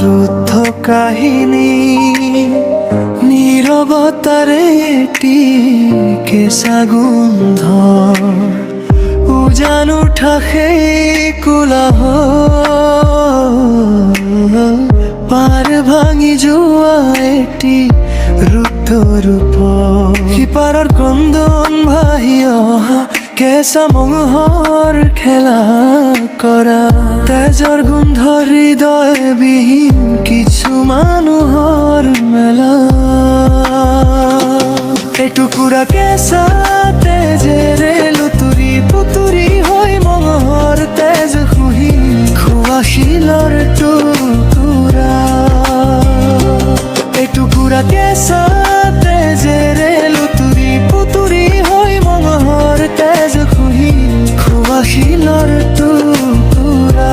রুদ্ধ কাহিনী নীরবতারে এটি কেঁচা গোন্ধ উজান উঠা সেই কোলাহ পাৰ ভাঙি যোৱা এটি ৰুদ্ধ ৰূপ সিপাৰৰ ক্ৰন্দন ভাহি অহা কেঁচা মঙহৰ খেলা কৰা তেজৰ গোন্ধ হৃদয়বিহীন কিছু মানুহৰ মেলা এটুকুৰা কেঁচা তেজেৰে লুতুৰি পুতুৰি হৈ মঙহৰ তেজ শুহি খোৱা শিলৰ টুকুৰা এটুকুৰা কেঁচা তেজেৰে লুতুৰি পুতুৰি হৈ মঙহৰ তেজ শুহি খোৱা শিলৰ টুকুৰা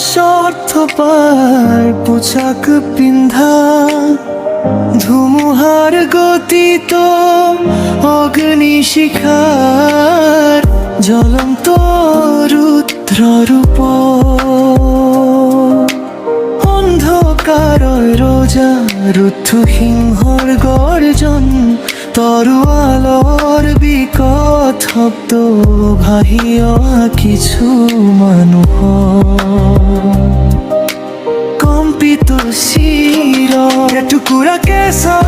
স্বাৰ্থপাৰ পোছাক পিন্ধা ধুমুহাৰ গতিত অগ্নিশিখাৰ জ্বলন্ত ৰুদ্ৰ ৰূপ অন্ধকাৰৰ ৰজা ৰুদ্ধ সিংহৰ গৰ্জন তৰোৱালৰ বিকট শব্দ ভাহি অহা কিছু মানুহ কম্পিত শিৰ এটুকুৰা কেঁচা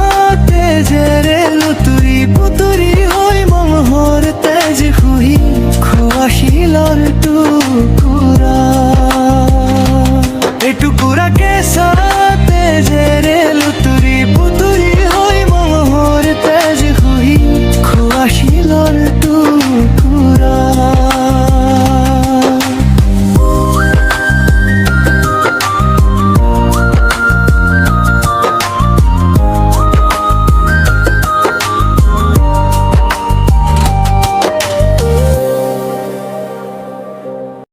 তেজেৰে লুতুৰি পুতুৰি হৈ মঙহৰ